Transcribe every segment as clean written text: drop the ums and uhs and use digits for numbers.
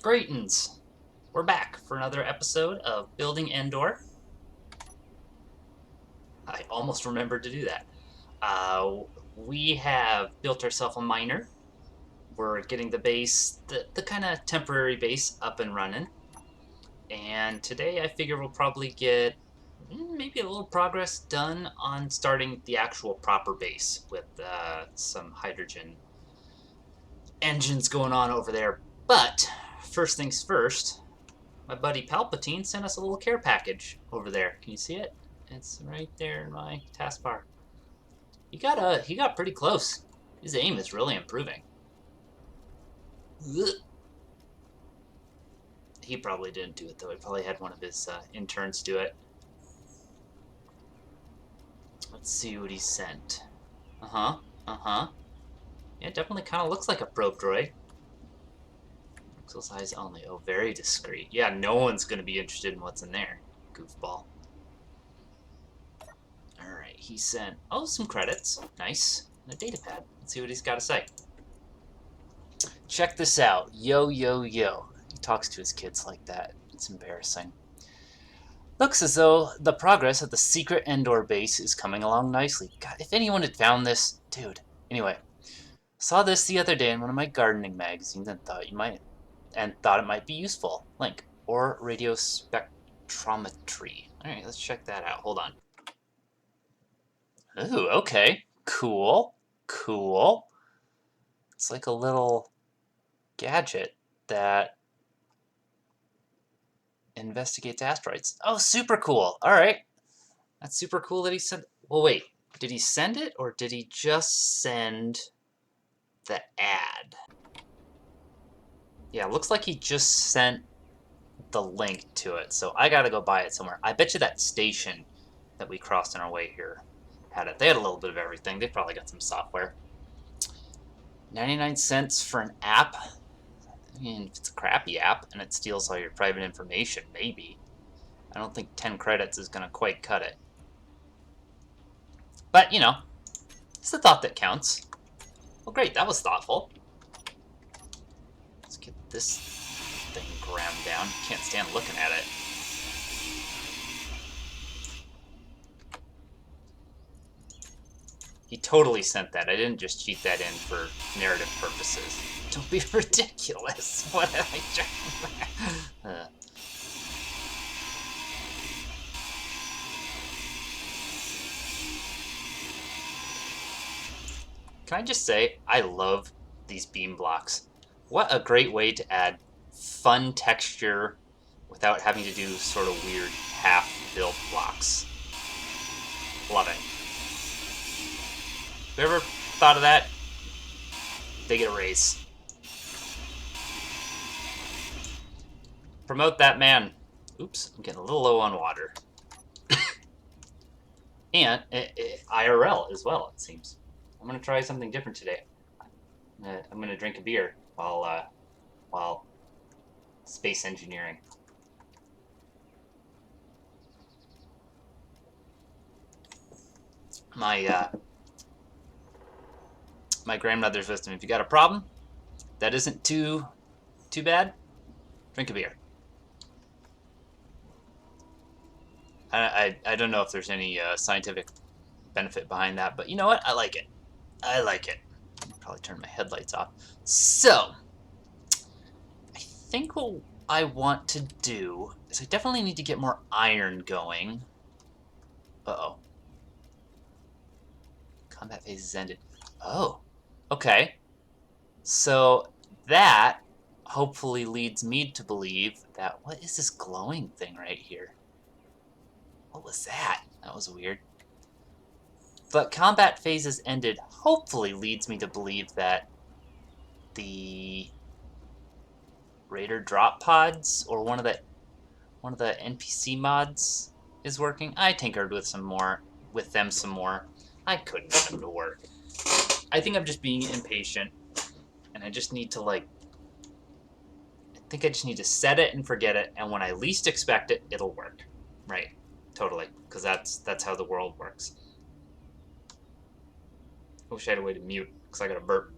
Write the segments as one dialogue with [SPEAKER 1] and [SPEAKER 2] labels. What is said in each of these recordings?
[SPEAKER 1] Greetings! We're back for another episode of Building Endor. I almost remembered to do that. We have built ourselves a miner. We're getting the base, the kind of temporary base, up and running. And today I figure we'll probably get maybe a little progress done on starting the actual proper base with some hydrogen engines going on over there. But first things first, my buddy Palpatine sent us a little care package over there. Can you see it? It's right there in my taskbar. He got pretty close. His aim is really improving. Ugh. He probably didn't do it though. He probably had one of his interns do it. Let's see what he sent. Uh-huh. Yeah, it definitely kind of looks like a probe droid. Pixel size only. Oh, very discreet. Yeah, no one's going to be interested in what's in there. Goofball. Alright, he sent, some credits. Nice. And a data pad. Let's see what he's got to say. Check this out. Yo, yo, yo. He talks to his kids like that. It's embarrassing. Looks as though the progress at the secret Endor base is coming along nicely. God, if anyone had found this... Dude. Anyway. Saw this the other day in one of my gardening magazines and thought it might be useful. Link. Or radio spectrometry. Alright, let's check that out. Hold on. Ooh, okay. Cool. It's like a little gadget that investigates asteroids. Oh, super cool. Alright. That's super cool that he sent... Well, wait. Did he send it, or did he just send the ad? Yeah, looks like he just sent the link to it, so I gotta go buy it somewhere. I bet you that station that we crossed on our way here had it. They had a little bit of everything. They probably got some software. 99 cents for an app? I mean, if it's a crappy app and it steals all your private information, maybe. I don't think 10 credits is gonna quite cut it. But, you know, it's the thought that counts. Well, great, that was thoughtful. Let's get this thing ground down. Can't stand looking at it. He totally sent that. I didn't just cheat that in for narrative purposes. Don't be ridiculous. What did I check? Can I just say, I love these beam blocks. What a great way to add fun texture without having to do sort of weird half-built blocks. Love it. Whoever thought of that, they get a raise. Promote that man. Oops, I'm getting a little low on water. And IRL as well, it seems. I'm going to try something different today. I'm going to drink a beer while space engineering. My grandmother's wisdom: if you got a problem that isn't too bad, drink a beer. I don't know if there's any scientific benefit behind that, but you know what? I like it. I'll probably turn my headlights off. So, I think what I want to do is I definitely need to get more iron going. Uh-oh. Combat phase is ended. Oh. Okay. So, that hopefully leads me to believe that... What is this glowing thing right here? What was that? That was weird. But combat phases ended hopefully leads me to believe that the Raider drop pods or one of the NPC mods is working. I tinkered with them some more. I couldn't get them to work. I think I'm just being impatient, and I just need to I think I just need to set it and forget it, and when I least expect it, it'll work. Right. Totally, because that's how the world works. I wish I had a way to mute, because I got a burp.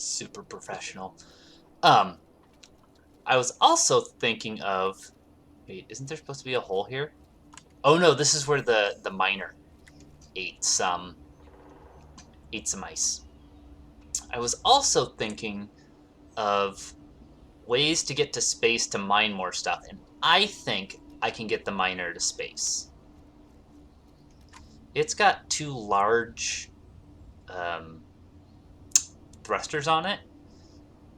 [SPEAKER 1] Super professional. Um, I was also thinking of... Wait, isn't there supposed to be a hole here? Oh no, this is where the miner ate some ice. I was also thinking of ways to get to space to mine more stuff, and I think I can get the miner to space. It's got two large um, thrusters on it,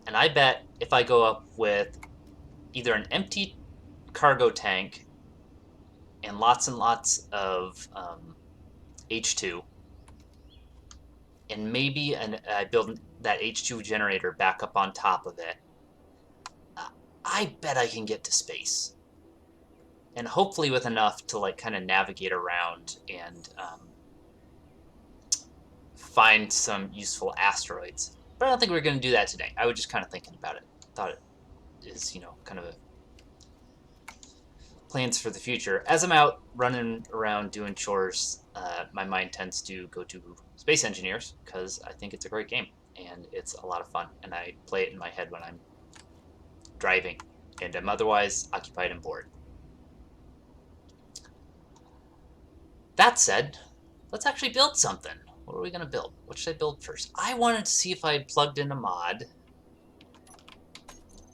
[SPEAKER 1] and I bet if I go up with either an empty cargo tank and lots of H2, and maybe I build that H2 generator back up on top of it, I bet I can get to space. And hopefully with enough to like kind of navigate around and find some useful asteroids. But I don't think we're going to do that today. I was just kind of thinking about it. Thought it is, kind of a plans for the future. As I'm out running around doing chores, my mind tends to go to Space Engineers because I think it's a great game and it's a lot of fun. And I play it in my head when I'm driving and I'm otherwise occupied and bored. That said, let's actually build something. What are we going to build? What should I build first? I wanted to see if I plugged in a mod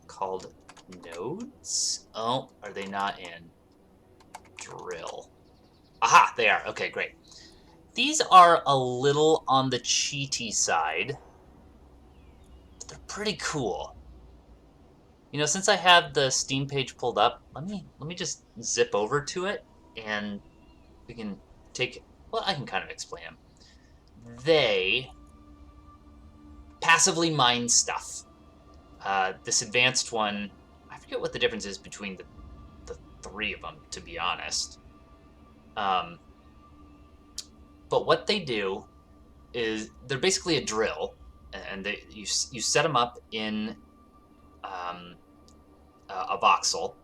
[SPEAKER 1] called nodes. Oh, are they not in? Drill. Aha, they are. Okay, great. These are a little on the cheaty side, but they're pretty cool. Since I have the Steam page pulled up, let me just zip over to it and we can take, well, I can kind of explain them. They passively mine stuff. This advanced one, I forget what the difference is between the three of them, to be honest. But what they do is they're basically a drill, and you set them up in a voxel,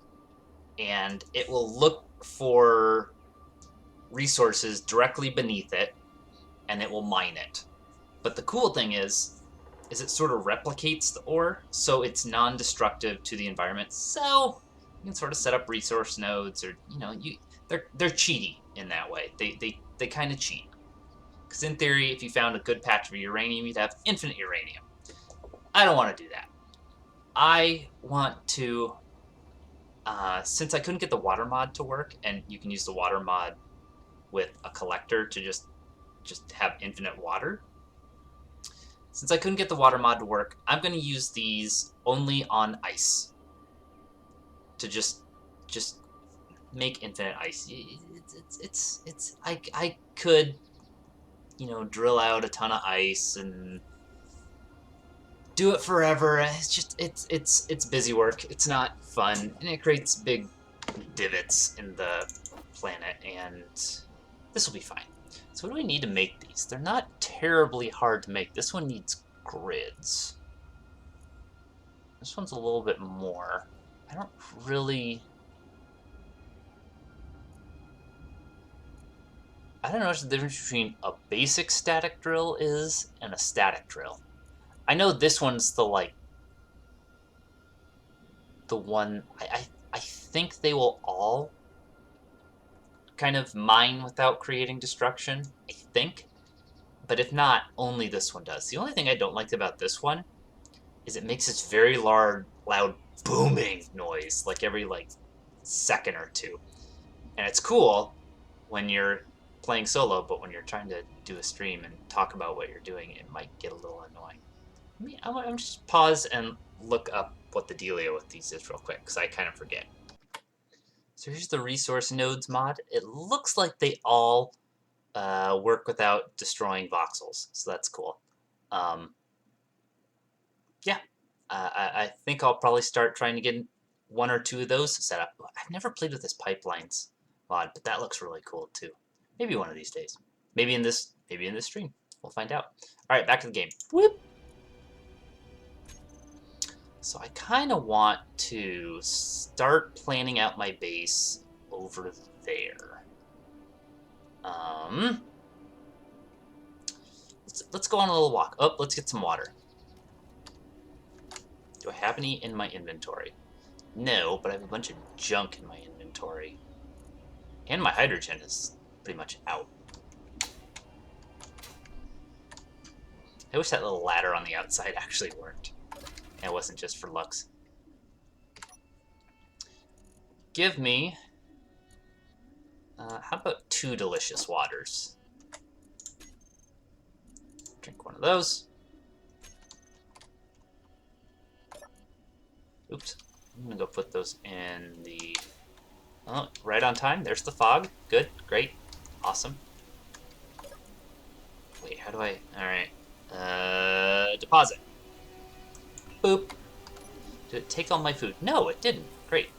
[SPEAKER 1] and it will look for resources directly beneath it, and it will mine it. But the cool thing is it sort of replicates the ore, so it's non-destructive to the environment. So you can sort of set up resource nodes, or they're cheaty in that way. They kind of cheat. Because in theory, if you found a good patch of uranium, you'd have infinite uranium. I don't want to do that. I want to, since I couldn't get the water mod to work, and you can use the water mod with a collector to just have infinite water. Since I couldn't get the water mod to work, I'm going to use these only on ice. To just make infinite ice. I could, drill out a ton of ice and do it forever. It's busy work. It's not fun, and it creates big divots in the planet, and this will be fine. So what do we need to make these? They're not terribly hard to make. This one needs grids. This one's a little bit more. I don't know what the difference between a basic static drill is and a static drill. I know this one's the one. I think they will all kind of mine without creating destruction. I think. But if not, only this one does. The only thing I don't like about this one is it makes this very loud booming noise, like every second or two. And it's cool when you're playing solo, but when you're trying to do a stream and talk about what you're doing, it might get a little annoying. I'm just pause and look up what the dealio with these is real quick, because I kind of forget. So here's the resource nodes mod. It looks like they all work without destroying voxels, so that's cool. Yeah, I think I'll probably start trying to get one or two of those set up. I've never played with this pipelines mod, but that looks really cool too. Maybe one of these days. Maybe in this stream. We'll find out. All right, back to the game. Whoop. So I kind of want to start planning out my base over there. Let's go on a little walk. Oh, let's get some water. Do I have any in my inventory? No, but I have a bunch of junk in my inventory. And my hydrogen is pretty much out. I wish that little ladder on the outside actually worked. And it wasn't just for looks. Give me... how about 2 delicious waters? Drink one of those. Oops. I'm gonna go put those in the... Oh, right on time. There's the fog. Good. Great. Awesome. Wait, how do I... Alright. Deposit. Boop. Did it take all my food? No, it didn't. Great.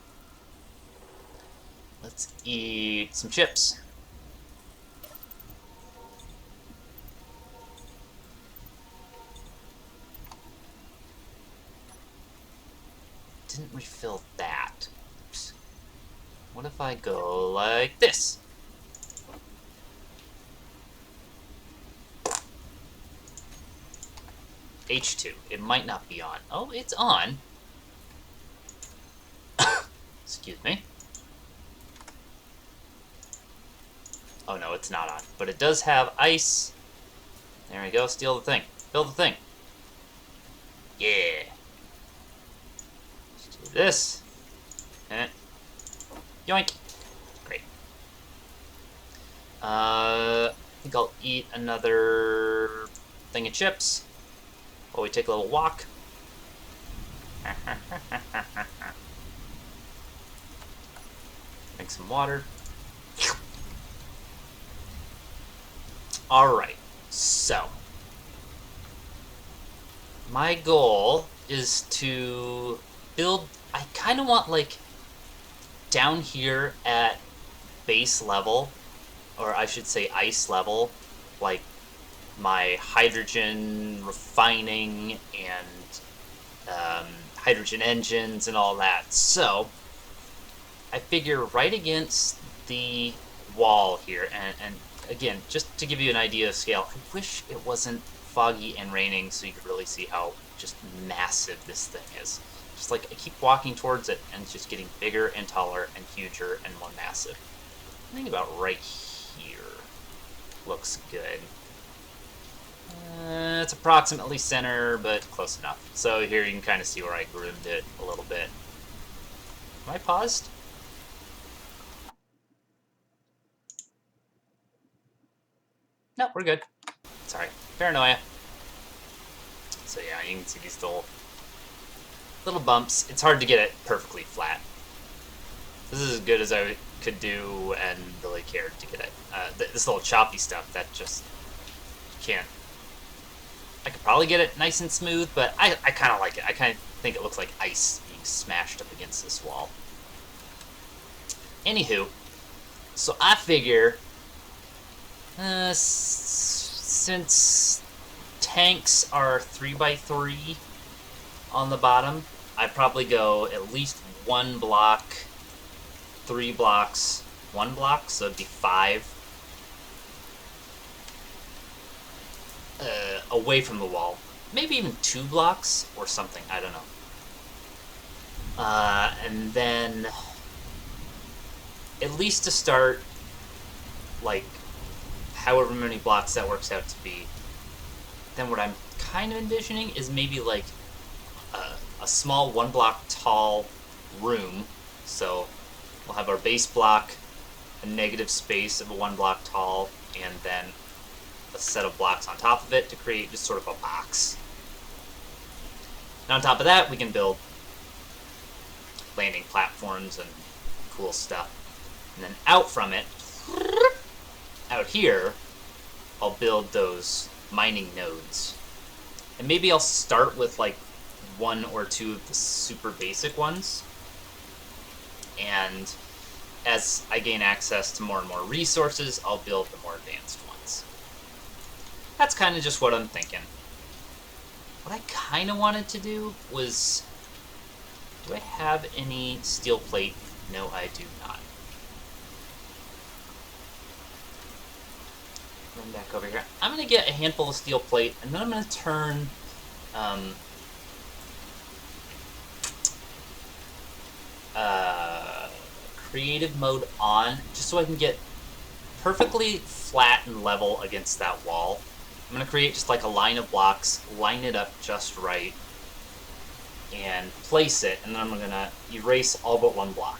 [SPEAKER 1] Let's eat some chips. Didn't refill that. Oops. What if I go like this? H2. It might not be on. Oh, it's on. Excuse me. Oh no, it's not on. But it does have ice. There we go. Steal the thing. Build the thing. Yeah. Let's do this. And yoink. Great. I think I'll eat another thing of chips while we take a little walk. Drink some water. Alright, so my goal is to build, I kind of want like down here at base level, or I should say ice level, like my hydrogen refining and hydrogen engines and all that. So I figure right against the wall here, and again, just to give you an idea of scale, I wish it wasn't foggy and raining so you could really see how just massive this thing is. Just like I keep walking towards it and it's just getting bigger and taller and huger and more massive. I think about right here looks good. It's approximately center, but close enough. So here you can kind of see where I groomed it a little bit. Am I paused? No, we're good. Sorry. Paranoia. So yeah, you can see these little bumps. It's hard to get it perfectly flat. This is as good as I could do and really cared to get it. This little choppy stuff, that just can't. I could probably get it nice and smooth, but I kind of like it. I kind of think it looks like ice being smashed up against this wall. Anywho, so I figure... since tanks are 3x3 on the bottom, I'd probably go at least 1 block, 3 blocks, 1 block, so it'd be 5 away from the wall. Maybe even 2 blocks or something, I don't know. And then, at least to start, like, however many blocks that works out to be. Then what I'm kind of envisioning is maybe like a small 1 block tall room. So we'll have our base block, a negative space of a 1 block tall, and then a set of blocks on top of it to create just sort of a box. And on top of that, we can build landing platforms and cool stuff. And then out from it, out here, I'll build those mining nodes. And maybe I'll start with like 1 or 2 of the super basic ones. And as I gain access to more and more resources, I'll build the more advanced ones. That's kind of just what I'm thinking. What I kind of wanted to do was... Do I have any steel plate? No, I do not. Run back over here. I'm going to get a handful of steel plate, and then I'm going to turn creative mode on, just so I can get perfectly flat and level against that wall. I'm going to create just like a line of blocks, line it up just right, and place it, and then I'm going to erase all but one block.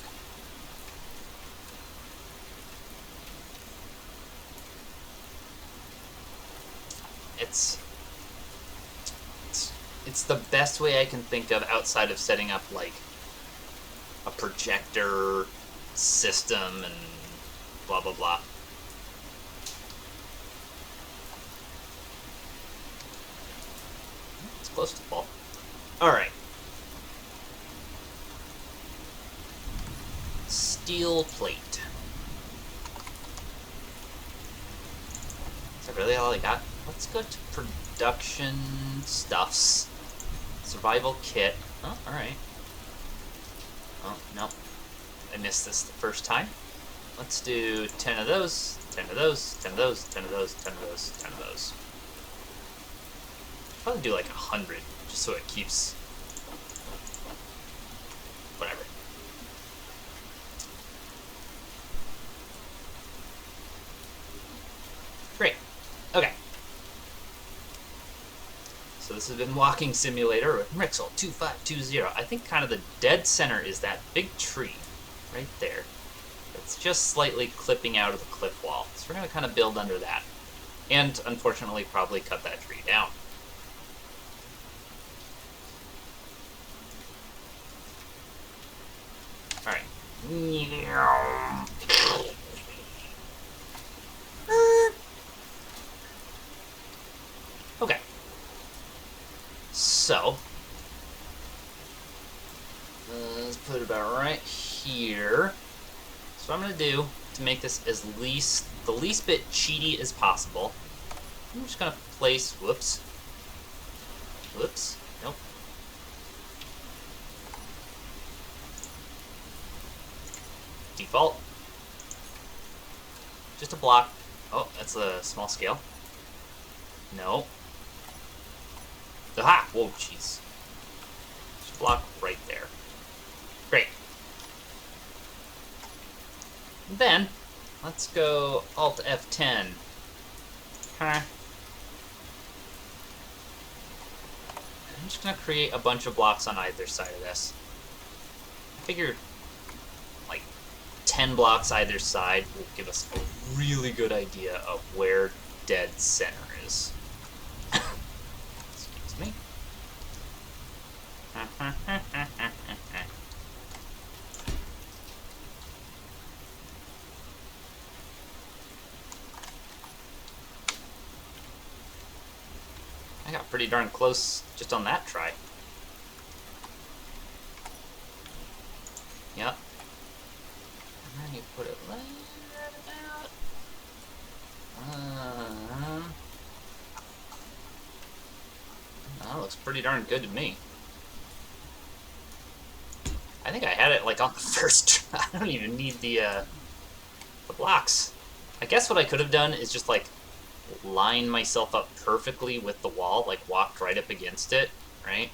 [SPEAKER 1] It's the best way I can think of outside of setting up like a projector system and blah blah blah. It's close to full. Alright. Steel plate. Is that really all I got? Let's go to production stuffs. Survival kit. Oh, alright. Oh, no. I missed this the first time. Let's do 10 of those, 10 of those, 10 of those, 10 of those, 10 of those, 10 of those. Probably do like 100, just so it keeps... whatever. Great. Okay. So this has been Walking Simulator with Mrixel2520. I think kind of the dead center is that big tree right there. It's just slightly clipping out of the cliff wall. So we're going to kind of build under that. And, unfortunately, probably cut that tree down. Alright. Okay. So, let's put it about right here. So what I'm going to do to make this the least bit cheaty as possible, I'm just going to place, whoops, nope. Default. Just a block. Oh, that's a small scale. No. Aha! Whoa, jeez. Just a block right there. Great. Then, let's go Alt F10. Huh. I'm just going to create a bunch of blocks on either side of this. I figure like 10 blocks either side will give us a really good idea of where dead center is. Excuse me. I got pretty darn close just on that try. Yep. And then you put it right about... that looks pretty darn good to me. I think I had it like on the first try. I don't even need the blocks. I guess what I could have done is just like line myself up perfectly with the wall, like walked right up against it, right?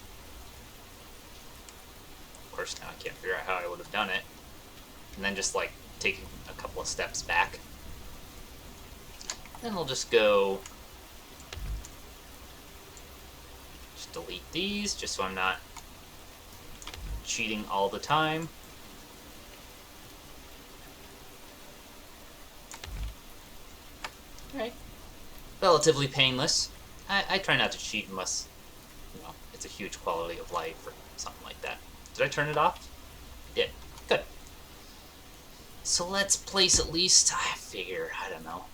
[SPEAKER 1] Of course, now I can't figure out how I would have done it. And then just like take a couple of steps back. Then we'll just go, just delete these, just so I'm not cheating all the time. Alright. Relatively painless. I try not to cheat unless, you know, it's a huge quality of life or something like that. Did I turn it off? I did. Good. So let's place at least, I figure, I don't know.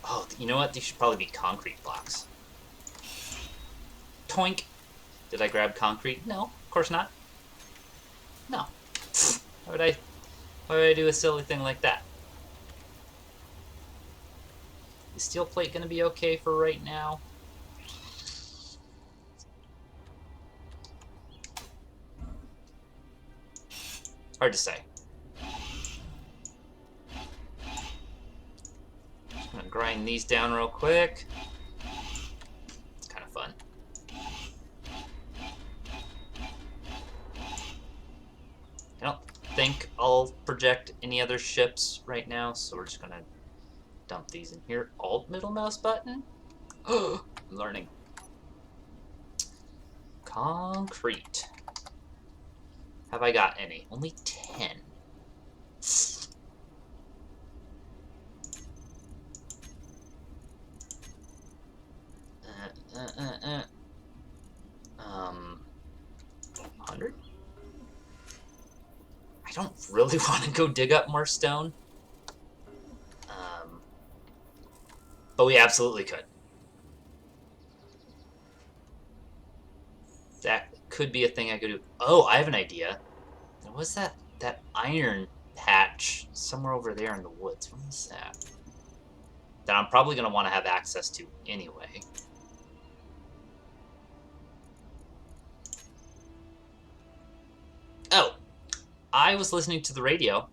[SPEAKER 1] Oh, you know what? These should probably be concrete blocks. Toink. Did I grab concrete? No, of course not. No. Why would I do a silly thing like that? Is steel plate going to be okay for right now? Hard to say. I'm going to grind these down real quick. It's kind of fun. You know, think I'll project any other ships right now, so we're just gonna dump these in here. Alt middle mouse button? I'm learning. Concrete. Have I got any? Only 10. Uh, uh, uh, uh. 100? I don't really want to go dig up more stone. But we absolutely could. That could be a thing I could do. Oh, I have an idea. There was that iron patch somewhere over there in the woods. What was that? That I'm probably going to want to have access to anyway. Oh, I was listening to the radio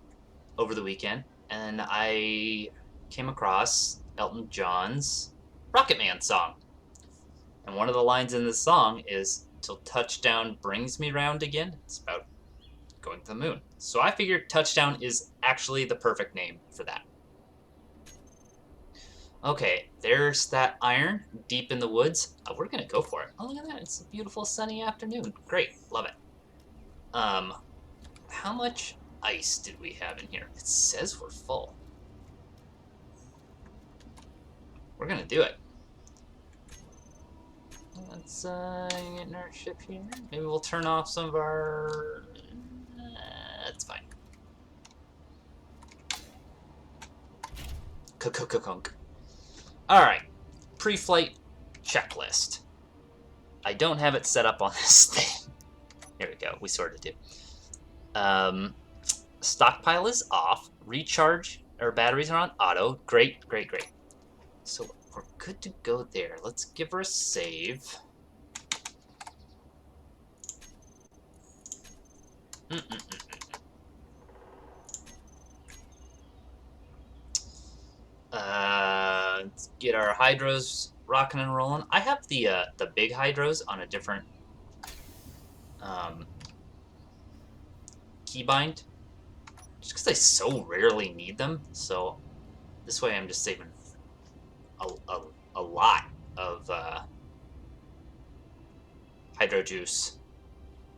[SPEAKER 1] over the weekend, and I came across Elton John's Rocket Man song. And one of the lines in the song is, "Till touchdown brings me round again." It's about going to the moon. So I figured touchdown is actually the perfect name for that. Okay, there's that iron deep in the woods. We're gonna go for it. Oh, look at that. It's a beautiful sunny afternoon. Great, love it. How much ice did we have in here? It says we're full. We're gonna do it. Let's get in our ship here. Maybe we'll turn off some of our... That's fine. Kunk. Alright. Pre-flight checklist. I don't have it set up on this thing. Here we go. We sort of do. Stockpile is off. Recharge, or batteries are on auto. Great. So we're good to go there. Let's give her a save. Let's get our hydros rocking and rolling. I have the big hydros on a different keybind, just because I so rarely need them. So this way I'm just saving a lot of hydro juice.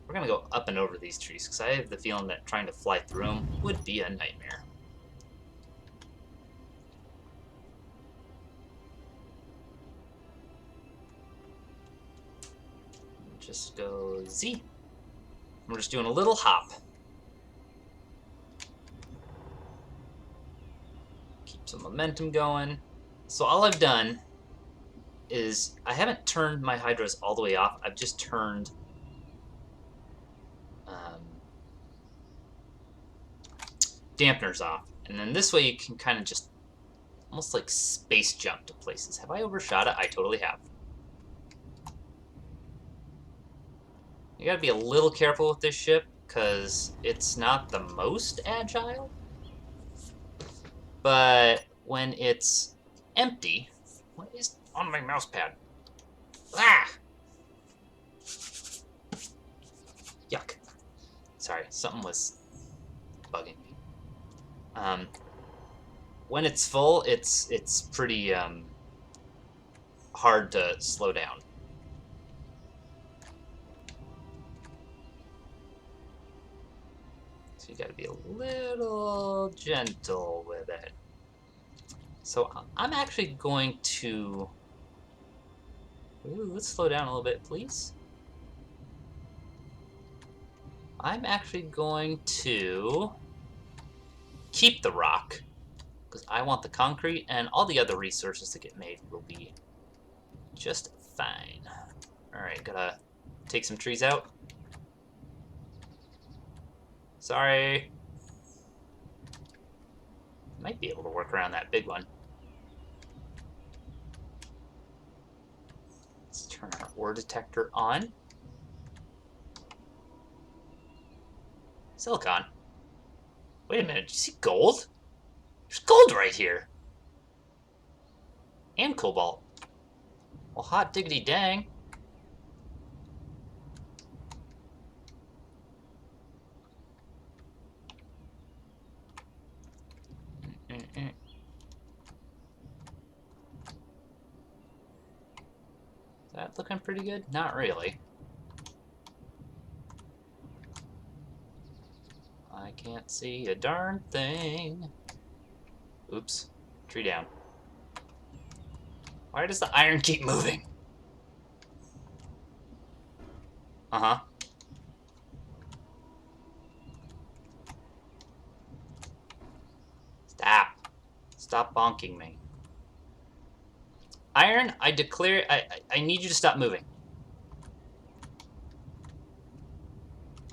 [SPEAKER 1] We're gonna go up and over these trees because I have the feeling that trying to fly through them would be a nightmare. Just go Z. We're just doing a little hop. Keep some momentum going. So all I've done is I haven't turned my hydros all the way off. I've just turned dampeners off. And then this way you can kind of just almost like space jump to places. Have I overshot it? I totally have. You gotta be a little careful with this ship because it's not the most agile. But when it's empty, what is on my mouse pad? Ah! Yuck. Sorry, something was bugging me. When it's full, it's pretty hard to slow down. So you got to be a little gentle with it. So I'm actually going to... Ooh, let's slow down a little bit, please. I'm actually going to keep the rock because I want the concrete, and all the other resources that get made will be just fine. Alright, gotta take some trees out. Sorry. Might be able to work around that big one. Let's turn our ore detector on. Silicon. Wait a minute, did you see gold? There's gold right here. And cobalt. Well, hot diggity dang. that looking pretty good? Not really. I can't see a darn thing. Oops. Tree down. Why does the iron keep moving? Uh-huh. Stop. Stop bonking me. Iron, I declare... I need you to stop moving.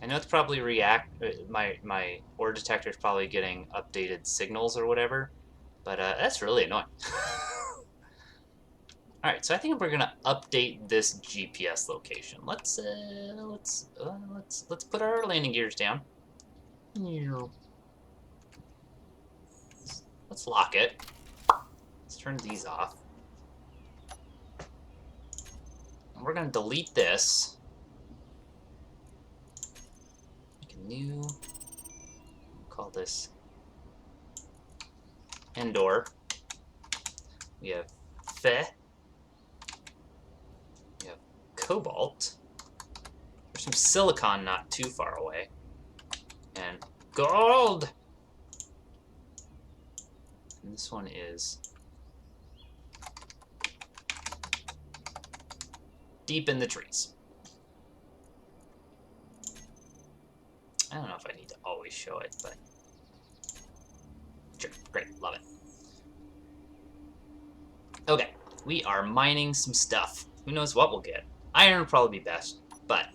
[SPEAKER 1] I know it's probably my ore detector is probably getting updated signals or whatever, but that's really annoying. All right, so I think we're gonna update this GPS location. Let's put our landing gears down. Let's lock it. Let's turn these off. And we're gonna delete this. Make a new. Call this Endor. We have Fe. We have Cobalt. There's some silicon not too far away. And gold! And this one is deep in the trees. I don't know if I need to always show it, but sure, great, love it. Okay, we are mining some stuff. Who knows what we'll get? Iron would probably be best, but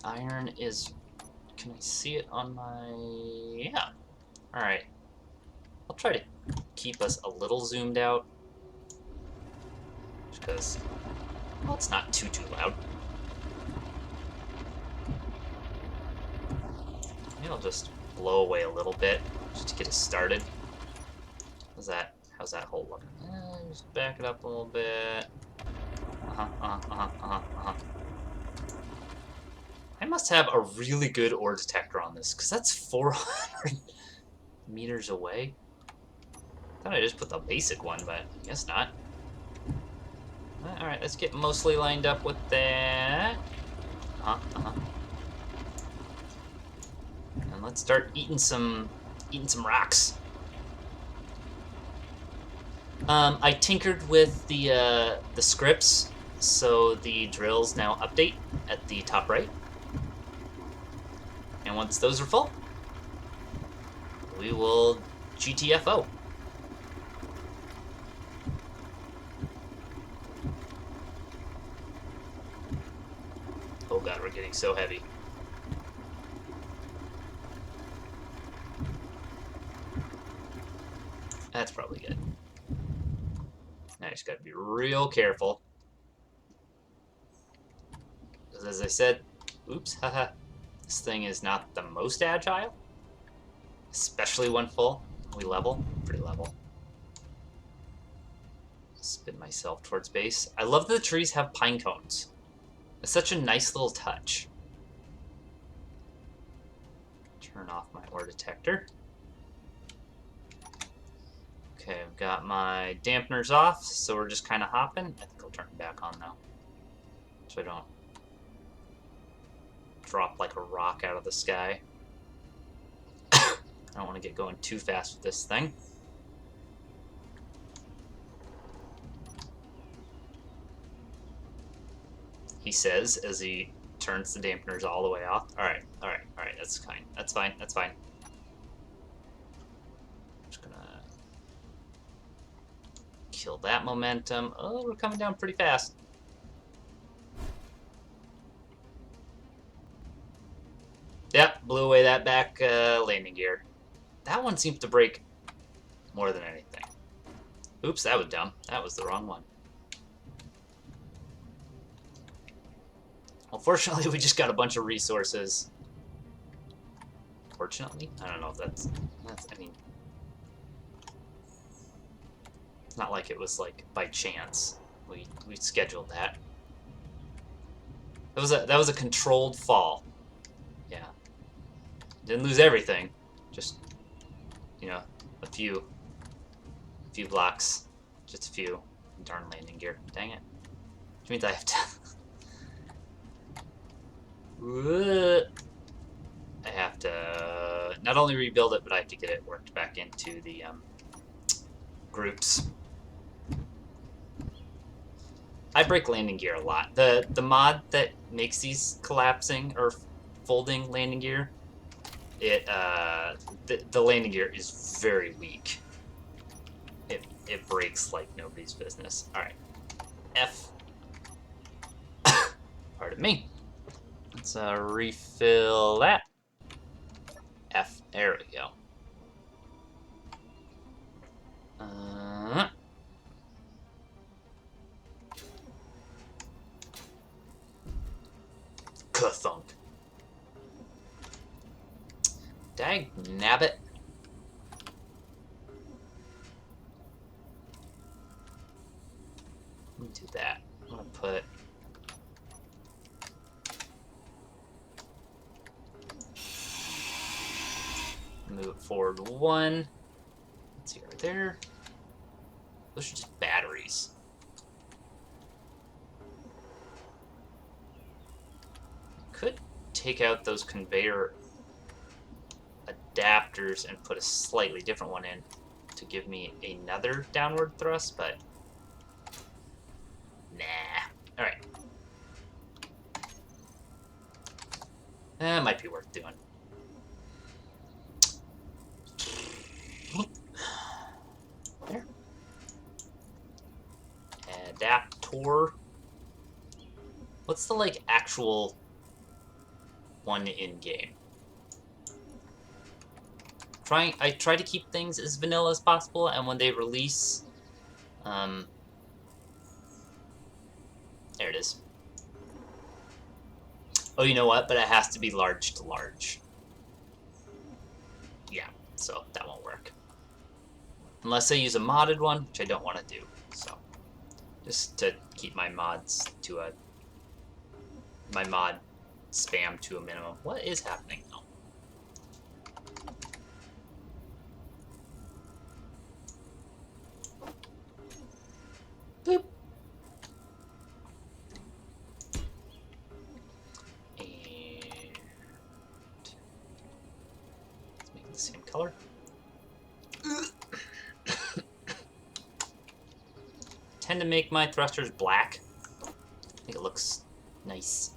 [SPEAKER 1] iron is... Can I see it on my... Yeah. Alright. I'll try to keep us a little zoomed out. Just because... Well, it's not too loud. Maybe I'll just blow away a little bit, just to get us started. How's that hole look? Just back it up a little bit. I must have a really good ore detector on this, because that's 400 meters away. I thought I just put the basic one, but I guess not. Alright, let's get mostly lined up with that. And let's start eating some rocks. I tinkered with the scripts, so the drills now update at the top right. And once those are full, we will GTFO. Oh god, we're getting so heavy. That's probably good. Now I just gotta be real careful. Because as I said, oops, haha, this thing is not the most agile. Especially when full. We level? Pretty level. Spin myself towards base. I love that the trees have pine cones. It's such a nice little touch. Turn off my ore detector. Okay, I've got my dampeners off, so we're just kind of hopping. I think I'll turn it back on now, so I don't drop like a rock out of the sky. I don't want to get going too fast with this thing. He says as he turns the dampeners all the way off. Alright, that's fine. That's fine. Just gonna kill that momentum. Oh, we're coming down pretty fast. Yep, blew away that back landing gear. That one seems to break more than anything. Oops, that was dumb. That was the wrong one. Well, fortunately, we just got a bunch of resources. Fortunately? I don't know if that's I mean... It's not like it was, like, by chance. We scheduled that. That was a controlled fall. Yeah. Didn't lose everything. Just, you know, a few blocks Just a few. Darn landing gear. Dang it. Which means I have to... I have to not only rebuild it, but I have to get it worked back into the groups. I break landing gear a lot. The mod that makes these collapsing or folding landing gear, the landing gear is very weak. It breaks like nobody's business. All right, F. Pardon me. Let's refill that. F. There we go. Ka-thunk. Dag nabbit. Let me do that. I'm gonna put move it forward 1. Let's see right there. Those are just batteries. Could take out those conveyor adapters and put a slightly different one in to give me another downward thrust, but nah. Alright. That might be worth doing. There. Adaptor. What's the, like, actual one in-game? I try to keep things as vanilla as possible, and when they release... there it is. Oh, you know what? But it has to be large to large. Yeah, so that won't work. Unless I use a modded one, which I don't want to do. So, just to keep my mods to a... my mod spam to a minimum. What is happening? Oh. Boop. And let's make it the same color. Tend to make my thrusters black. I think it looks nice.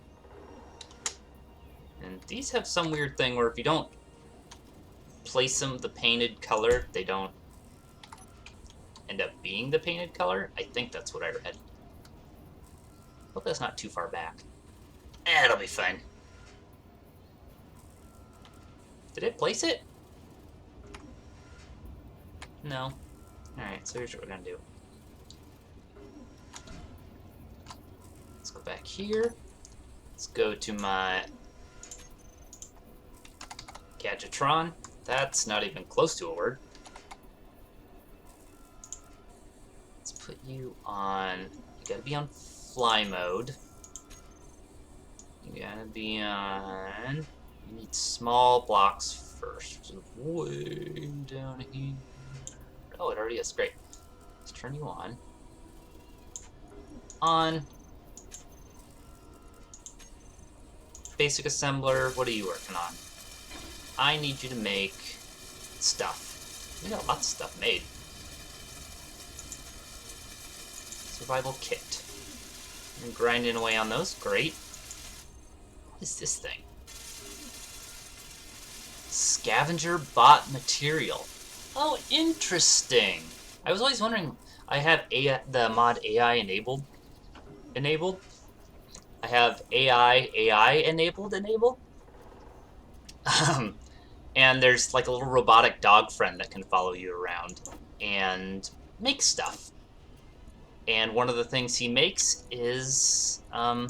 [SPEAKER 1] And these have some weird thing where if you don't place them the painted color, they don't end up being the painted color. I think that's what I read. Hope that's not too far back. It'll be fine. Did it place it? No. Alright, so here's what we're gonna do. Let's go back here. Let's go to my Gadgetron. That's not even close to a word. Let's put you on... you gotta be on fly mode. You gotta be on... you need small blocks first, which is way down here. Oh, it already is. Great. Let's turn you on. On. Basic assembler, what are you working on? I need you to make stuff. We got lots of stuff made. Survival kit. I'm grinding away on those. Great. What is this thing? Scavenger bot material. Oh, interesting. I was always wondering. I have the mod AI enabled. I have AI enabled. And there's like a little robotic dog friend that can follow you around and make stuff. And one of the things he makes is I'm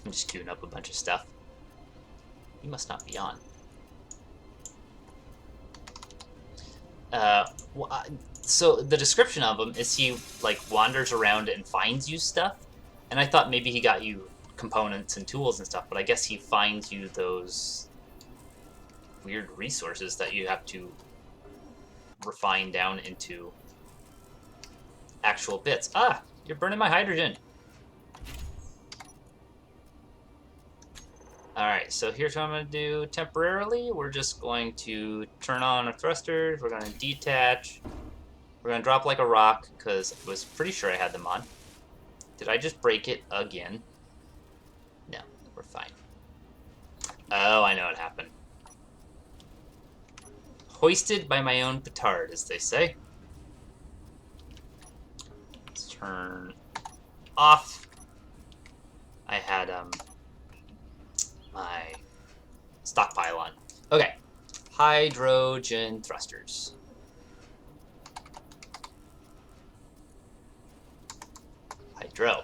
[SPEAKER 1] just queuing up a bunch of stuff. He must not be on. So the description of him is he like wanders around and finds you stuff, and I thought maybe he got you components and tools and stuff, but I guess he finds you those weird resources that you have to refine down into actual bits. Ah, you're burning my hydrogen. Alright, so here's what I'm going to do temporarily. We're just going to turn on our thrusters. We're going to detach. We're going to drop like a rock, because I was pretty sure I had them on. Did I just break it again? No, we're fine. Oh, I know what happened. Hoisted by my own petard, as they say. Let's turn off. I had my stockpile on. Okay, hydrogen thrusters. Hydro.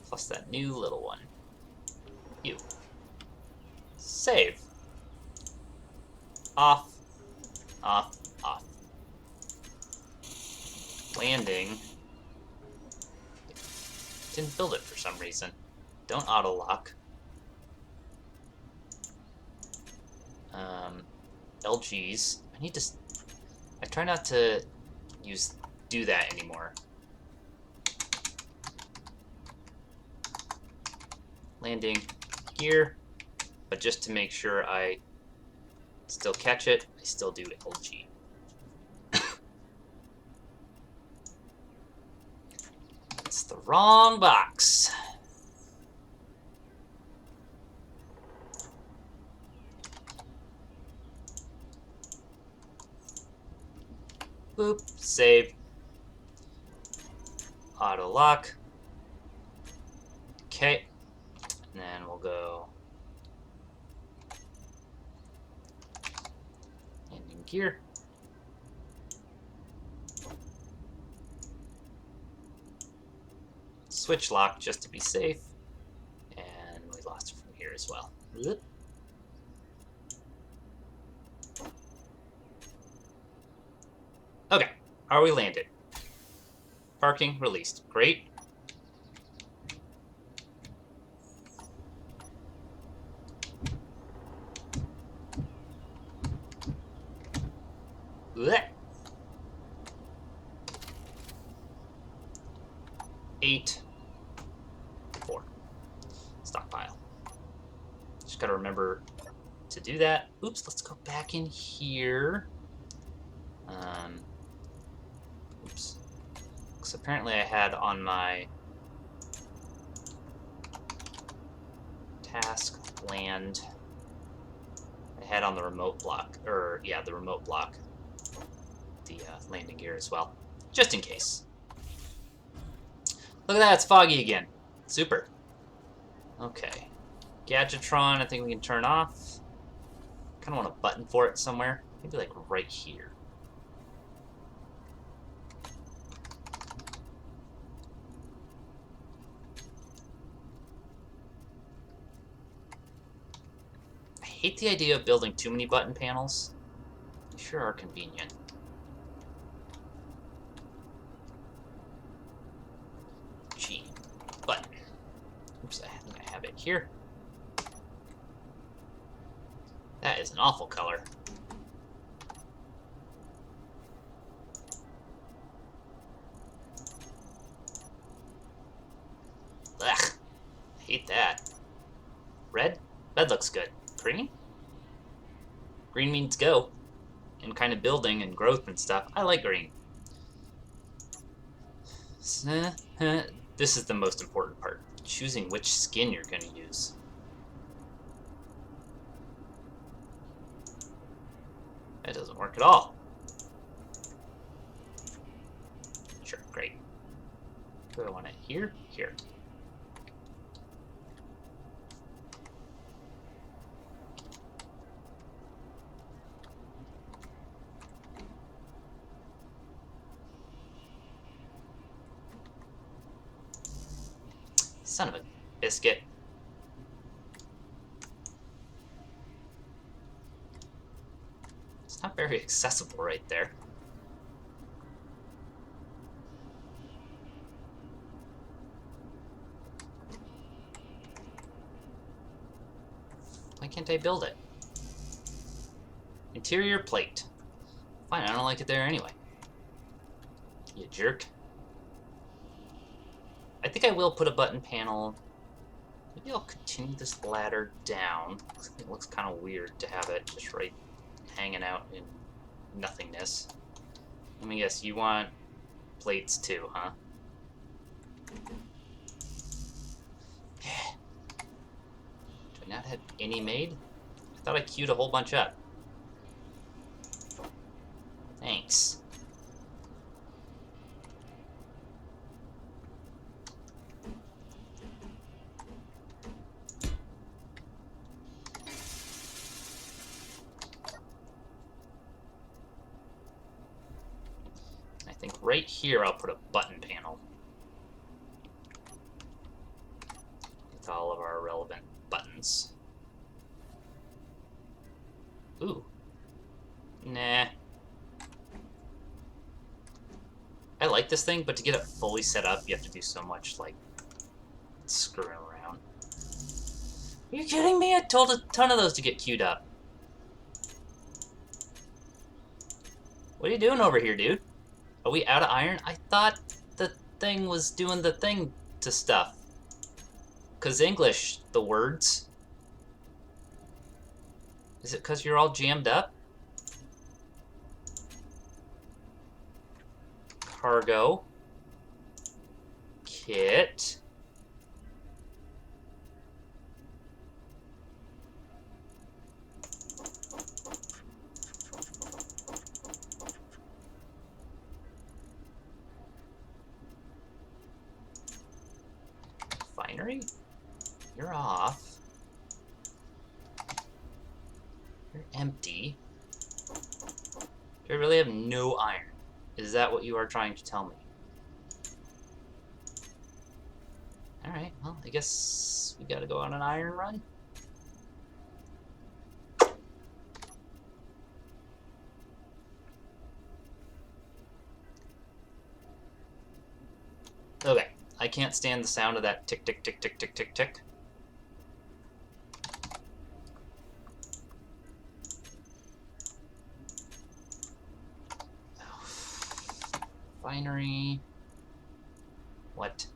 [SPEAKER 1] Plus that new little one. You. Save. Off. Off. Off. Landing. Didn't build it for some reason. Don't auto lock. LGs. I need to. I try not to do that anymore. Landing gear, but just to make sure I still catch it, I still do LG. It's the wrong box. Boop, save. Auto lock. Okay, and then we'll go landing gear. Switch lock just to be safe, and we lost it from here as well. Okay, are we landed? Parking released. Great. Blech. 8, 4. Stockpile. Just gotta remember to do that. Oops, let's go back in here. Oops. Because apparently I had on my task land, I had on the remote block, or yeah, the remote block, the landing gear as well, just in case. Look at that, it's foggy again. Super. Okay. Gadgetron, I think we can turn off. Kind of want a button for it somewhere. Maybe like right here. I hate the idea of building too many button panels. They sure are convenient. G. Button. Oops, I think I have it here. That is an awful color. Ugh. I hate that. Red? Red looks good. Green? Green means go. And kind of building and growth and stuff. I like green. This is the most important part. Choosing which skin you're going to use. That doesn't work at all. Sure, great. Do I want it here? Here. Son of a biscuit. It's not very accessible right there. Why can't I build it? Interior plate. Fine, I don't like it there anyway. You jerk. I think I will put a button panel. Maybe I'll continue this ladder down. It looks kind of weird to have it just right hanging out in nothingness. Let me guess, you want plates too, huh? Do I not have any made? I thought I queued a whole bunch up. Thanks. I think right here I'll put a button panel with all of our relevant buttons. Ooh. Nah. I like this thing, but to get it fully set up, you have to do so much, like, screwing around. Are you kidding me? I told a ton of those to get queued up. What are you doing over here, dude? Are we out of iron? I thought the thing was doing the thing to stuff. 'Cause English, the words. Is it 'cause you're all jammed up? Cargo. Kit. Refinery? You're off. You're empty. Do I really have no iron? Is that what you are trying to tell me? Alright, well, I guess we gotta go on an iron run. Okay, I can't stand the sound of that tick, tick, tick, tick, tick, tick, tick. Refinery. What?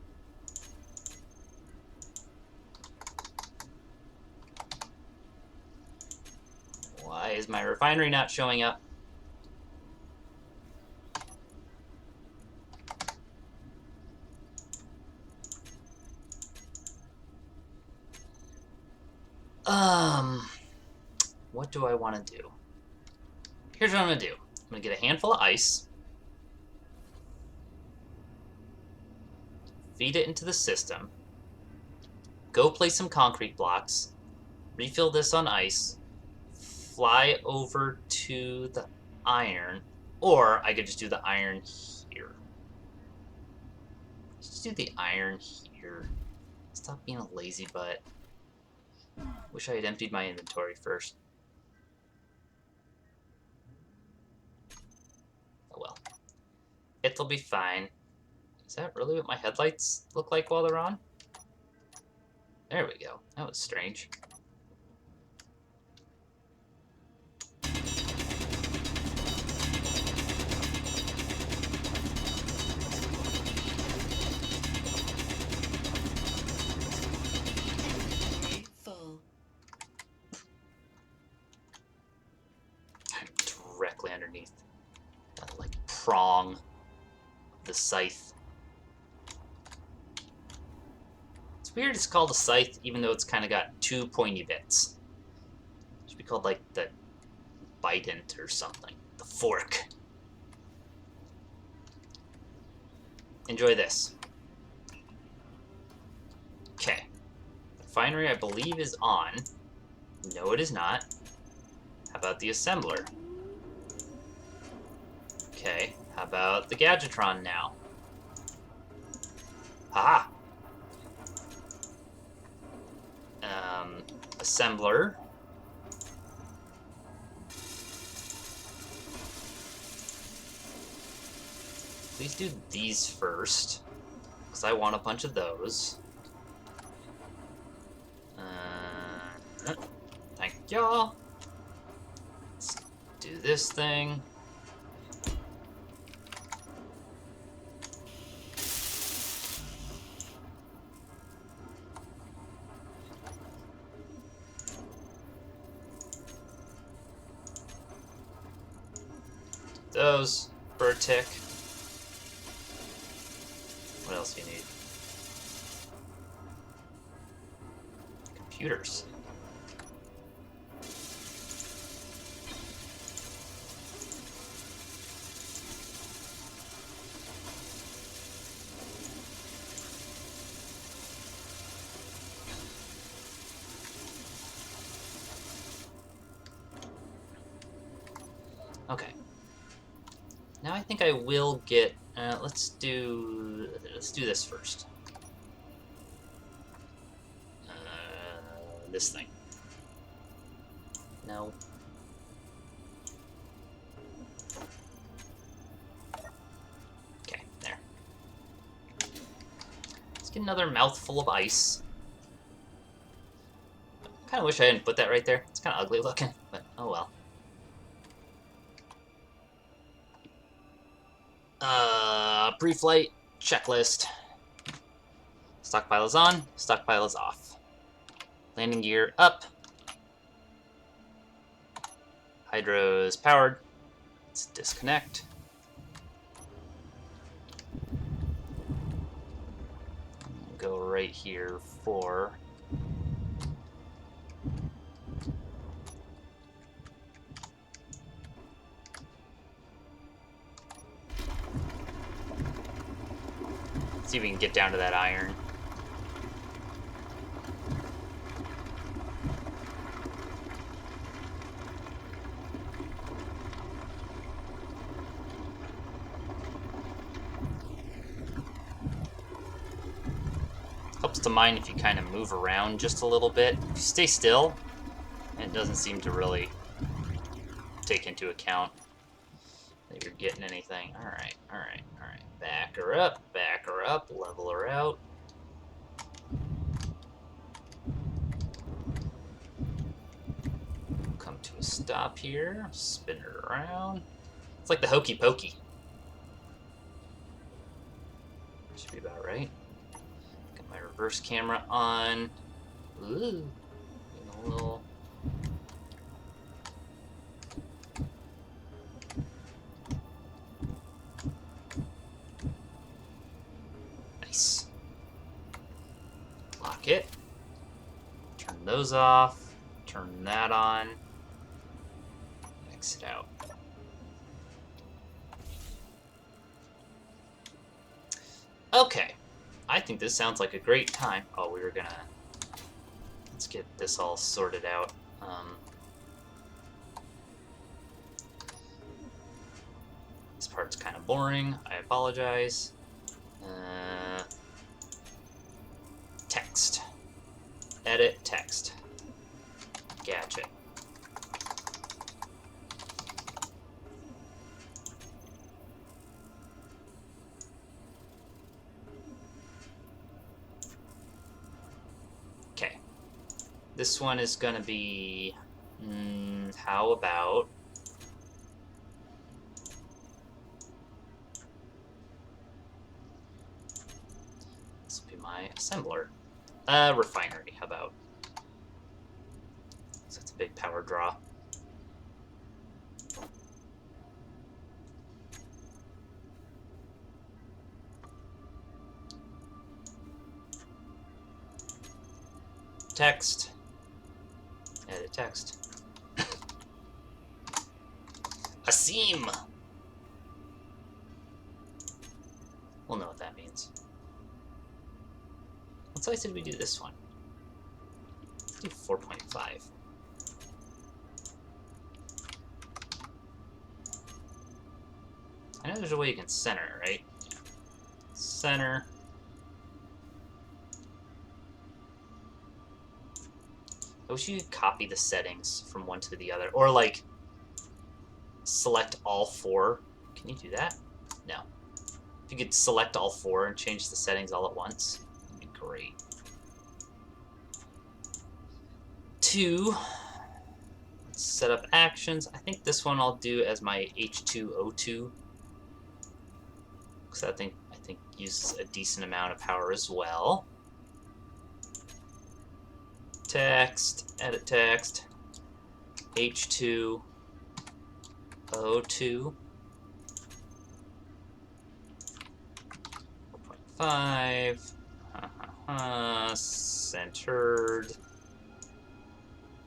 [SPEAKER 1] Why is my refinery not showing up? What do I want to do? Here's what I'm going to do. I'm going to get a handful of ice. Feed it into the system. Go place some concrete blocks. Refill this on ice. Fly over to the iron. Or I could just do the iron here. Let's just do the iron here. Stop being a lazy butt. Wish I had emptied my inventory first. Oh well. It'll be fine. Is that really what my headlights look like while they're on? There we go. That was strange.
[SPEAKER 2] Full.
[SPEAKER 1] Directly underneath that, like, prong of the scythe. It's weird it's called a scythe, even though it's kind of got two pointy bits. It should be called, like, the bident or something. The fork. Enjoy this. Okay. The refinery, I believe, is on. No, it is not. How about the assembler? Okay. How about the Gadgetron now? Haha! Assembler. Please do these first, because I want a bunch of those. Thank y'all. Let's do this thing. Those for a tick. What else do you need? Computers. Okay. Now I think I will get. Let's do this first. This thing. No. Okay, there. Let's get another mouthful of ice. Kind of wish I didn't put that right there. It's kind of ugly looking, but oh well. Pre-flight checklist. Stockpile is on, stockpile is off. Landing gear up. Hydro's powered. Let's disconnect. Go right here for see if we can get down to that iron. Helps to mine if you kind of move around just a little bit. If you stay still, it doesn't seem to really take into account that you're getting anything. Alright, alright, alright. Back her up, level her out. Come to a stop here, spin her around. It's like the hokey pokey. Should be about right. Got my reverse camera on. Ooh, a little. Nice. Lock it. Turn those off. Turn that on. Exit out. Okay. I think this sounds like a great time. Oh, we were gonna... Let's get this all sorted out. This part's kind of boring. I apologize. Text. Edit text. Gadget. Okay. This one is gonna be... how about... This will be my assembler. Refinery, how about? So it's a big power draw. Text. Edit text. A seam! We'll know what that means. What size did we do this one? Let's do 4.5. I know there's a way you can center it, right? Yeah. Center. I wish you could copy the settings from one to the other. Or, like, select all four. Can you do that? No. If you could select all four and change the settings all at once, that'd be great. 2. set up actions. I think this one I'll do as my e.04, because I think uses a decent amount of power as well. Text, edit text, h2 O2 4.5 centered.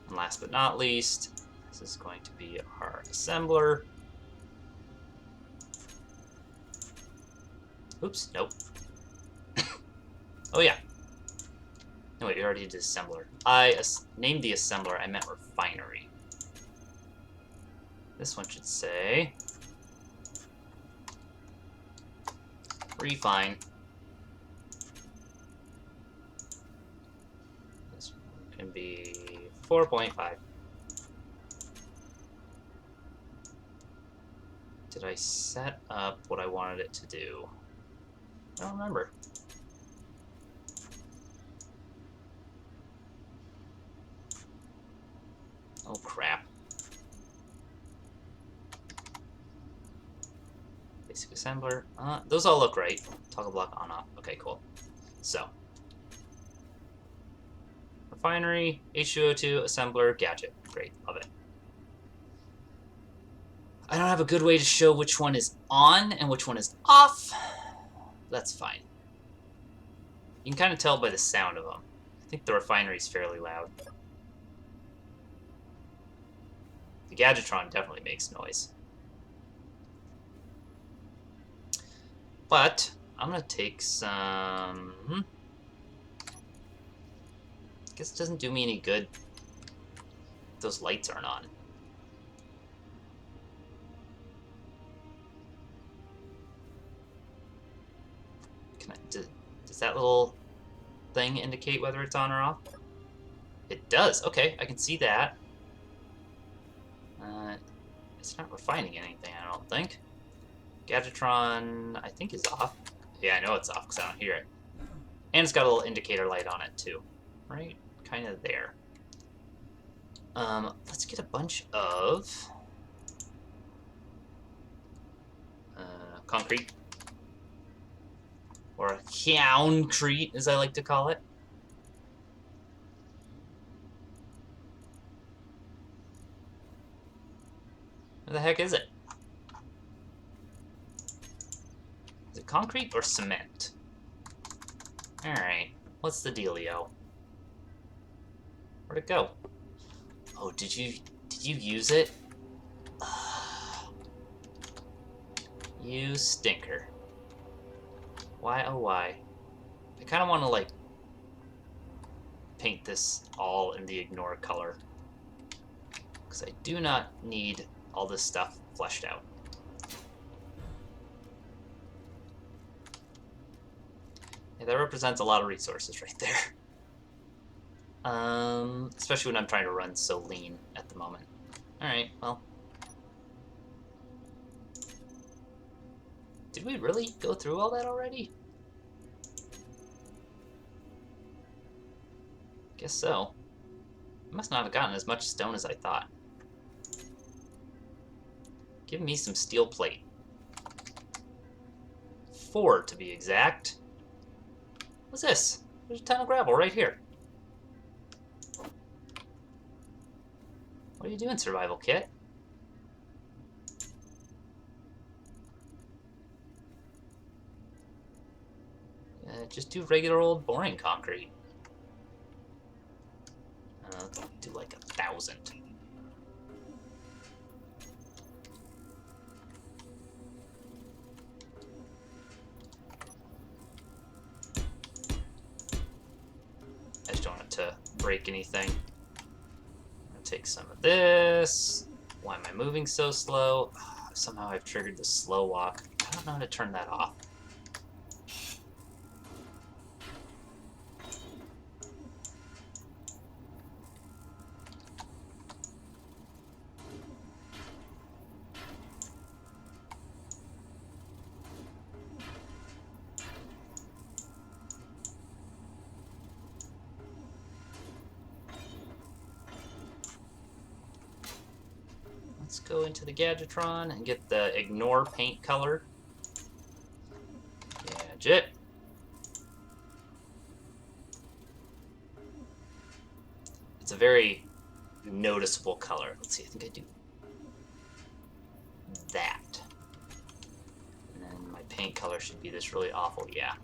[SPEAKER 1] And last but not least, this is going to be our assembler. Oops, nope. Oh yeah. No, wait, we already did assembler. I named the assembler, I meant refinery. This one should say refine. This one can be 4.5. Did I set up what I wanted it to do? I don't remember. Oh crap. Basic assembler. Those all look right. Toggle block on off. Okay, cool. So refinery, H2O2, assembler, gadget. Great, love it. I don't have a good way to show which one is on and which one is off. That's fine. You can kind of tell by the sound of them. I think the refinery is fairly loud. The Gadgetron definitely makes noise. But I'm going to take some... I guess it doesn't do me any good if those lights aren't on. Does that little thing indicate whether it's on or off? It does. Okay, I can see that. It's not refining anything, I don't think. Gadgetron, I think, is off. Yeah, I know it's off because I don't hear it. And it's got a little indicator light on it, too. Right? Kind of there. Let's get a bunch of... concrete. Or concrete, as I like to call it. Where the heck is it? Is it concrete or cement? Alright, what's the dealio? Where'd it go? Oh, did you use it? You stinker. Why, oh why? I kind of want to, like, paint this all in the ignore color. Because I do not need all this stuff fleshed out. Yeah, that represents a lot of resources right there. Especially when I'm trying to run so lean at the moment. Alright, well. Did we really go through all that already? Guess so. I must not have gotten as much stone as I thought. Give me some steel plate. 4 to be exact. What's this? There's a ton of gravel right here. What are you doing, survival kit? Just do regular old boring concrete. Do like 1,000. I just don't want it to break anything. I'm gonna take some of this. Why am I moving so slow? Somehow I've triggered the slow walk. I don't know how to turn that off. go into the Gadgetron and get the Ignore paint color. Gadget. It's a very noticeable color. Let's see, I think I do that. And then my paint color should be this really awful, yeah.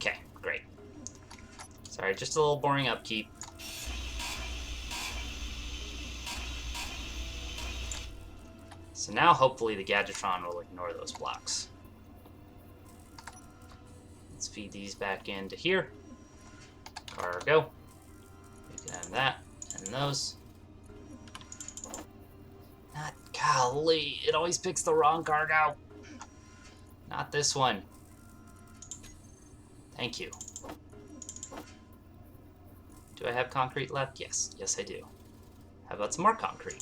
[SPEAKER 1] Okay, great. Sorry, just a little boring upkeep. So now hopefully the Gadgetron will ignore those blocks. Let's feed these back into here. Cargo. You can have that and those. Not, golly, it always picks the wrong cargo. Not this one. Thank you. Do I have concrete left? Yes. Yes, I do. How about some more concrete?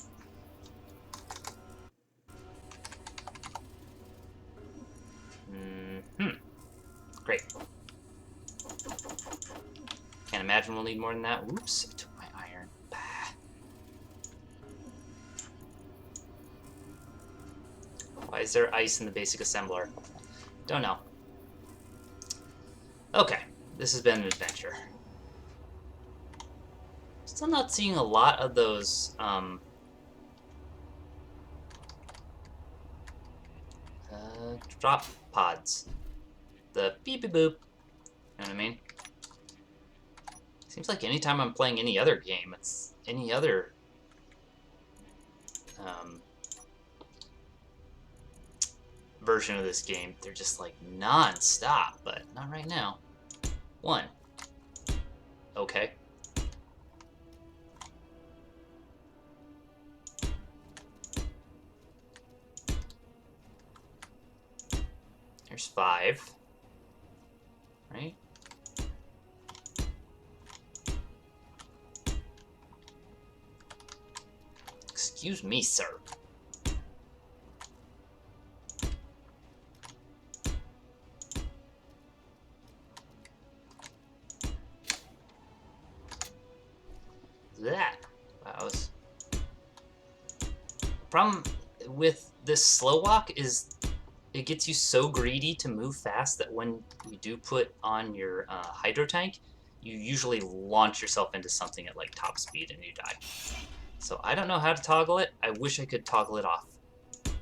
[SPEAKER 1] Great. Can't imagine we'll need more than that. Oops, I took my iron. Bah. Why is there ice in the basic assembler? Don't know. Okay, this has been an adventure. Still not seeing a lot of those drop pods. The beep beep boop. You know what I mean? Seems like anytime I'm playing any other game, it's any other version of this game, they're just like non-stop, but not right now. One. Okay. There's 5. Right? Excuse me, sir. That. Wow. Problem with this slow walk is it gets you so greedy to move fast that when you do put on your hydro tank, you usually launch yourself into something at like top speed and you die. So I don't know how to toggle it. I wish I could toggle it off.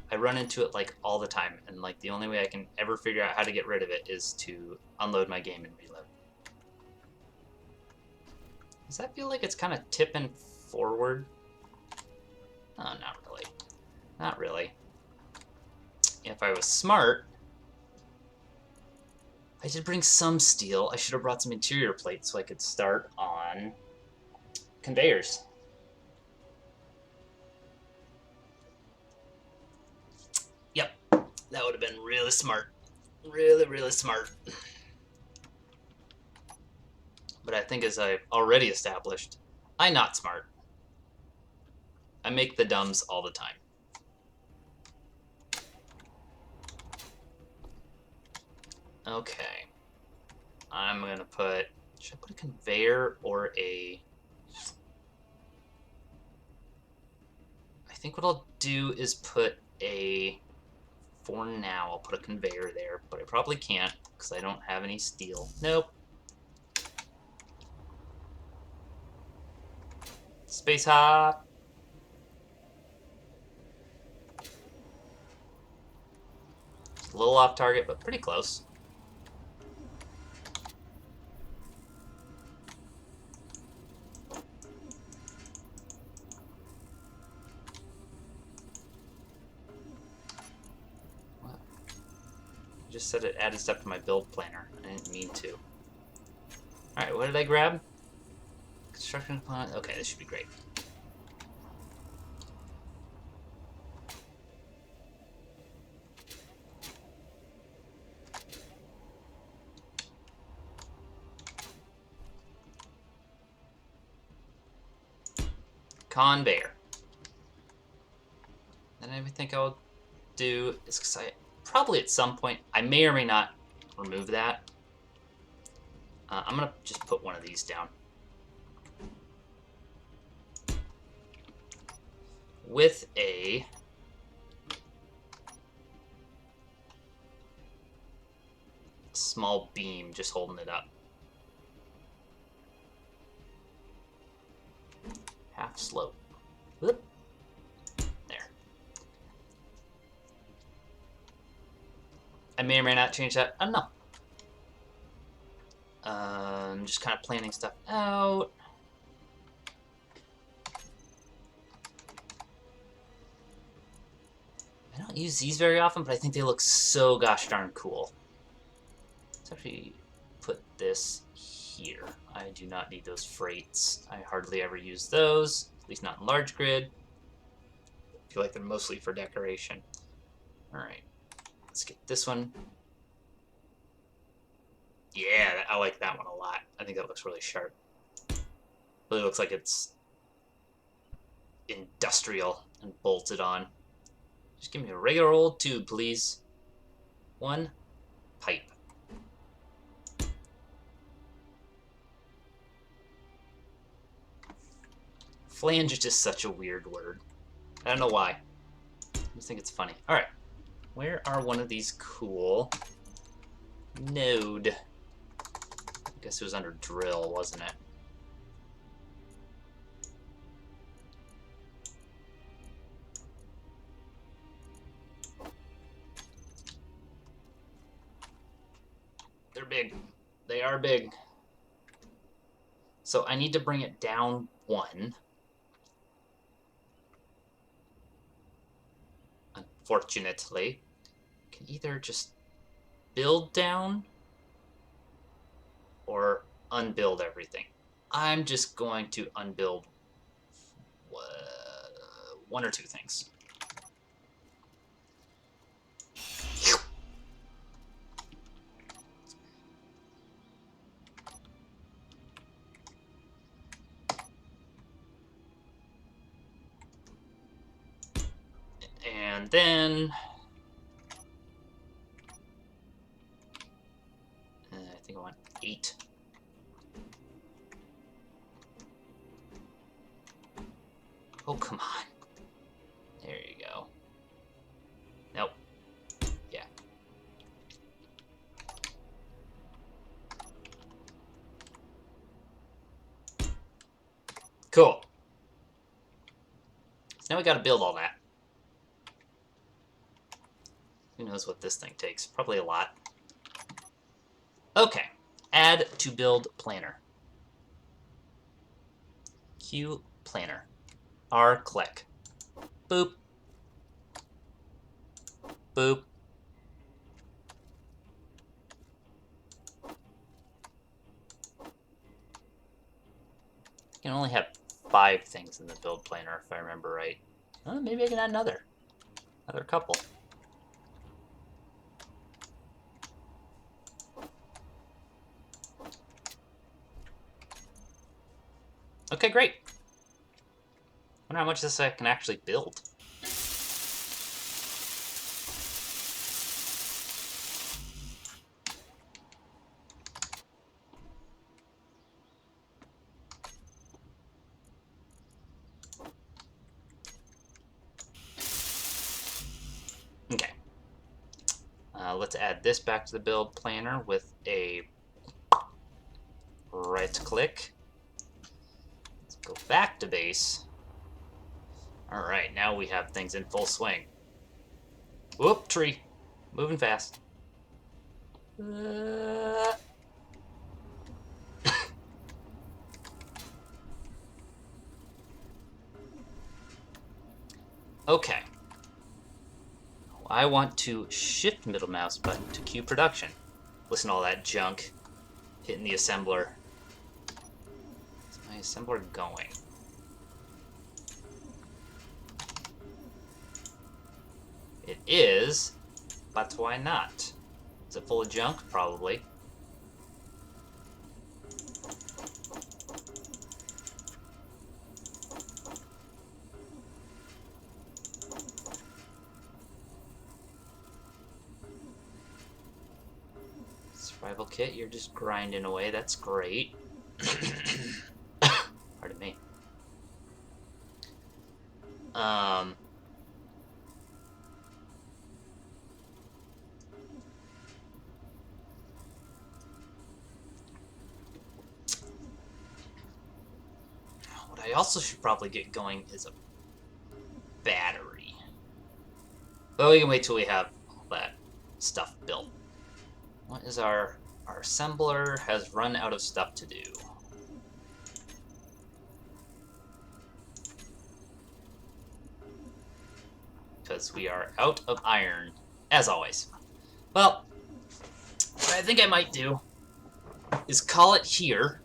[SPEAKER 1] I run into it like all the time, and like the only way I can ever figure out how to get rid of it is to unload my game and reload. Does that feel like it's kind of tipping forward? Oh, not really. Not really. If I was smart, I did bring some steel. I should have brought some interior plates so I could start on conveyors. Yep, that would have been really smart. Really, really smart. But I think as I've already established, I'm not smart. I make the dumbs all the time. Okay. I'm going to put... Should I put a conveyor or a... I think what I'll do is put a... For now, I'll put a conveyor there, but I probably can't because I don't have any steel. Nope. Space hop. It's a little off target, but pretty close. What? I just said it added stuff to my build planner. I didn't mean to. Alright, what did I grab? Construction component. Okay, this should be great. Conveyor. And I think I'll do is because I probably at some point I may or may not remove that. I'm gonna just put one of these down with a small beam just holding it up. Half slope. Whoop. There. I may or may not change that. I don't know. Just kind of planning stuff out. I don't use these very often, but I think they look so gosh darn cool. Let's actually put this here. I do not need those freights. I hardly ever use those, at least not in large grid. I feel like they're mostly for decoration. All right, let's get this one. Yeah, I like that one a lot. I think that looks really sharp. Really looks like it's industrial and bolted on. Just give me a regular old tube, please. One pipe. Flange is just such a weird word. I don't know why. I just think it's funny. All right, where are one of these cool node? I guess it was under drill, wasn't it? They're big. They are big. So I need to bring it down one. Unfortunately, I can either just build down or unbuild everything. I'm just going to unbuild one or two things. And then I think I want 8. Oh, come on. There you go. Nope. Yeah. Cool. So now we gotta build all that. Who knows what this thing takes? Probably a lot. Okay. Add to build planner. Q planner. R click. Boop. Boop. You can only have 5 things in the build planner if I remember right. Maybe I can add another couple. Okay, great. Wonder how much this I can actually build. Okay. Let's add this back to the build planner with a right click. Let's go back to base. All right, now we have things in full swing. Whoop, tree. Moving fast. Okay. I want to shift middle mouse button to Q production. Listen to all that junk hitting the assembler. assembler going? It is, but why not? Is it full of junk? Probably. Survival kit, you're just grinding away. That's great. Pardon me. What I also should probably get going is a battery. But we can wait till we have all that stuff built. What is our assembler has run out of stuff to do. Because we are out of iron, as always. Well, what I think I might do is call it here.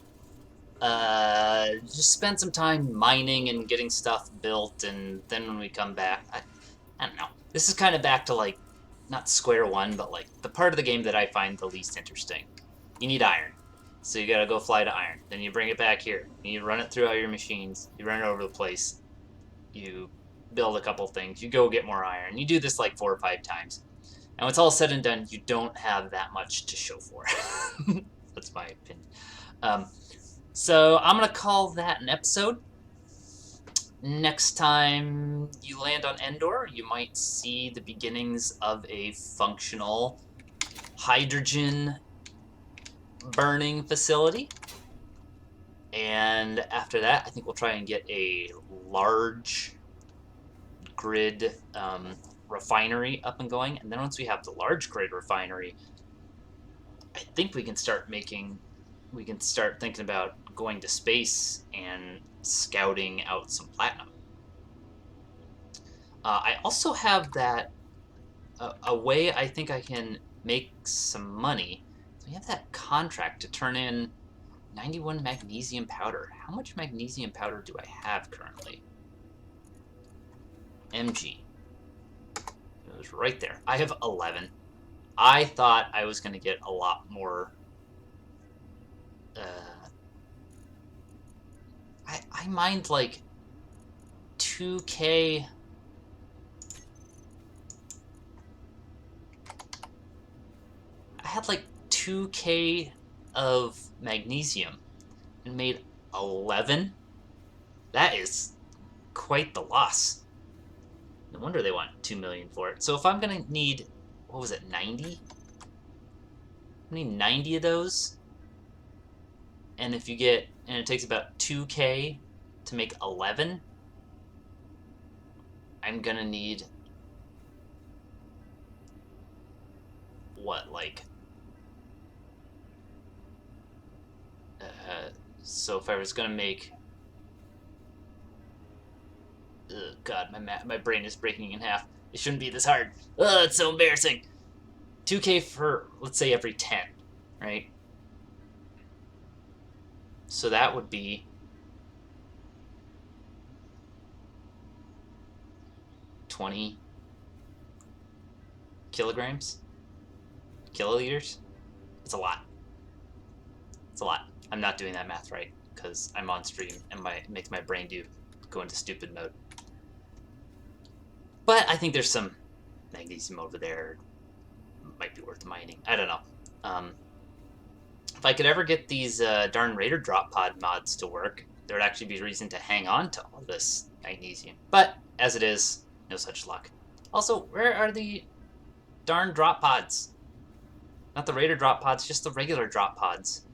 [SPEAKER 1] Just spend some time mining and getting stuff built, and then when we come back, I don't know. This is kind of back to, like, not square one, but, like, the part of the game that I find the least interesting. You need iron. So you gotta go fly to iron. Then you bring it back here. And you run it through all your machines. You run it over the place. You build a couple things. You go get more iron. You do this like 4 or 5 times. And when it's all said and done, you don't have that much to show for it. That's my opinion. So I'm going to call that an episode. Next time you land on Endor, you might see the beginnings of a functional hydrogen burning facility. And after that, I think we'll try and get a large grid refinery up and going. And then once we have the large grid refinery, I think we can start thinking about going to space and scouting out some platinum. I also have that a way I think I can make some money. We have that contract to turn in 91 magnesium powder. How much magnesium powder do I have currently? MG. It was right there. I have 11. I thought I was going to get a lot more. I mined like 2K. I had like 2K of magnesium and made 11. That is quite the loss. No wonder they want 2 million for it. So if I'm gonna need, what was it, 90? I need 90 of those. And if you get, and it takes about 2K to make 11, I'm gonna need, what, like, so if I was gonna make, God, my brain is breaking in half. It shouldn't be this hard. Ugh, it's so embarrassing. 2K for, let's say, every 10, right? So that would be 20 kilograms? Kiloliters? It's a lot. It's a lot. I'm not doing that math right because I'm on stream and it makes my brain go into stupid mode. But I think there's some magnesium over there. Might be worth mining. I don't know. If I could ever get these darn Raider drop pod mods to work, there would actually be a reason to hang on to all this magnesium. But as it is, no such luck. Also, where are the darn drop pods? Not the Raider drop pods, just the regular drop pods.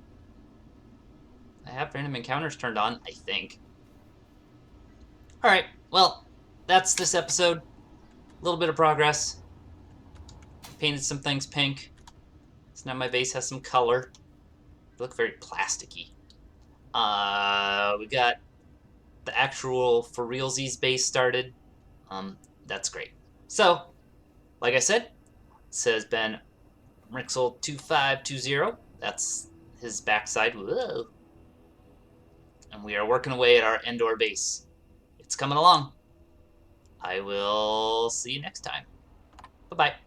[SPEAKER 1] I have random encounters turned on, I think. Alright, well, that's this episode. A little bit of progress. Painted some things pink. So now my base has some color. They look very plasticky. We got the actual for realsies base started. That's great. So, like I said, this has been Rixel2520. That's his backside. Whoa. And we are working away at our Endor base. It's coming along. I will see you next time. Bye-bye.